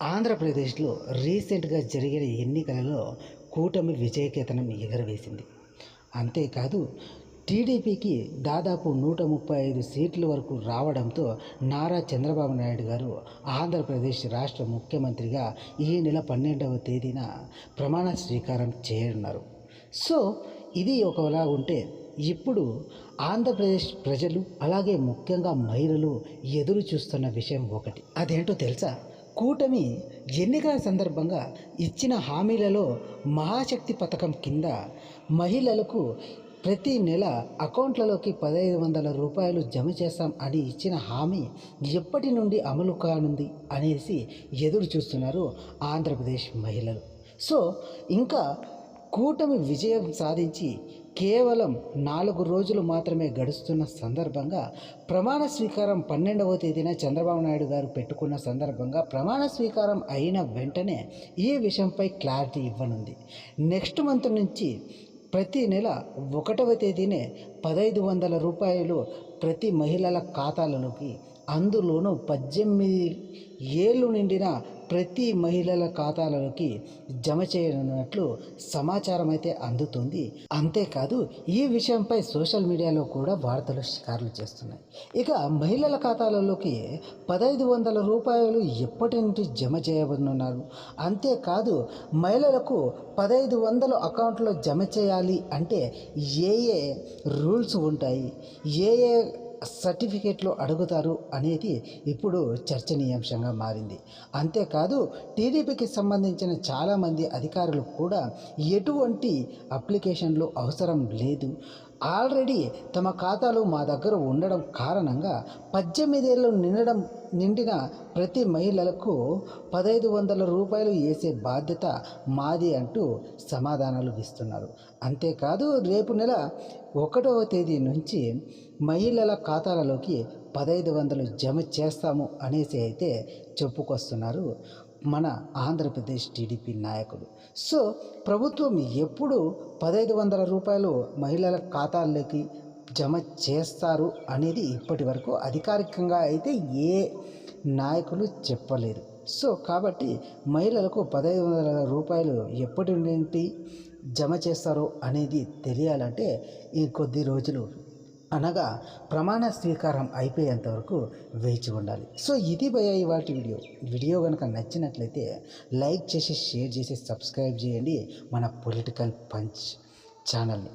ఆంధ్రప్రదేశ్లో రీసెంట్గా జరిగిన ఎన్నికలలో కూటమి విజయకేతనం ఎగరవేసింది. అంతేకాదు టీడీపీకి దాదాపు 135 సీట్ల వరకు రావడంతో నారా చంద్రబాబు నాయుడు గారు ఆంధ్రప్రదేశ్ రాష్ట్ర ముఖ్యమంత్రిగా ఈ నెల 12వ తేదీన ప్రమాణ స్వీకారం చేయనున్నారు. సో ఇది ఒకలా ఉంటే ఇప్పుడు ఆంధ్రప్రదేశ్ ప్రజలు అలాగే ముఖ్యంగా మహిళలు ఎదురు చూస్తున్న విషయం ఒకటి. అదేంటో తెలుసా? కూటమి ఎన్నికల సందర్భంగా ఇచ్చిన హామీలలో మహాశక్తి పథకం కింద మహిళలకు ప్రతి నెల అకౌంట్లలోకి 1,500 రూపాయలు జమ చేస్తాం అని ఇచ్చిన హామీ ఎప్పటి నుండి అమలు కానుంది అనేసి ఎదురు చూస్తున్నారు ఆంధ్రప్రదేశ్ మహిళలు. సో ఇంకా కూటమి విజయం సాధించి కేవలం 4 రోజులు మాత్రమే గడుస్తున్న సందర్భంగా ప్రమాణ స్వీకారం 12వ తేదీన చంద్రబాబు నాయుడు గారు పెట్టుకున్న సందర్భంగా ప్రమాణ స్వీకారం అయిన వెంటనే ఈ విషయంపై క్లారిటీ ఇవ్వనుంది. నెక్స్ట్ మంత్ నుంచి ప్రతి నెల 1వ తేదీనే 1,500 రూపాయలు ప్రతి మహిళల ఖాతాలలోకి, అందులోనూ 18 ఏళ్ళు నిండిన ప్రతి మహిళల ఖాతాలలోకి జమ చేయనున్నట్లు సమాచారం అయితే అందుతుంది. అంతేకాదు ఈ విషయంపై సోషల్ మీడియాలో కూడా వార్తలు షికారులు చేస్తున్నాయి. ఇక మహిళల ఖాతాలలోకి 1,500 రూపాయలు ఎప్పటి నుండి జమ చేయబడుతున్నారు. అంతేకాదు మహిళలకు 1,500 అకౌంట్లో జమ చేయాలి అంటే ఏ ఏ రూల్స్ ఉంటాయి, ఏ ఏ సర్టిఫికేట్లు అడుగుతారు అనేది ఇప్పుడు చర్చనీయాంశంగా మారింది. అంతేకాదు టీడీపీకి సంబంధించిన చాలామంది అధికారులు కూడా ఎటువంటి అప్లికేషన్లు అవసరం లేదు, ఆల్రెడీ తమ ఖాతాలు మా దగ్గర ఉండడం కారణంగా 18 ఏళ్ళు నిండిన ప్రతి మహిళలకు 1,500 రూపాయలు వేసే బాధ్యత మాది అంటూ సమాధానాలు ఇస్తున్నారు. అంతేకాదు రేపు నెల 1వ తేదీ నుంచి మహిళల ఖాతాలలోకి 1,500 జమ చేస్తాము అనేసి అయితే చెప్పుకొస్తున్నారు మన ఆంధ్రప్రదేశ్ టీడీపీ నాయకులు. సో ప్రభుత్వం ఎప్పుడు 1,500 రూపాయలు మహిళల ఖాతాల్లోకి జమ చేస్తారు అనేది ఇప్పటి వరకు అధికారికంగా అయితే ఏ నాయకులు చెప్పలేదు. సో కాబట్టి మహిళలకు 1,500 రూపాయలు ఎప్పటి నుండి జమ చేస్తారో అనేది తెలియాలంటే ఈ కొద్ది రోజులు అనగా ప్రమాణ స్వీకారం అయిపోయేంత వరకు వేచి ఉండాలి. సో ఇది భయ ఇవాటి వీడియో కనుక నచ్చినట్లయితే లైక్ చేసి షేర్ చేసి సబ్స్క్రైబ్ చేయండి మన పొలిటికల్ పంచ్ ఛానల్ని.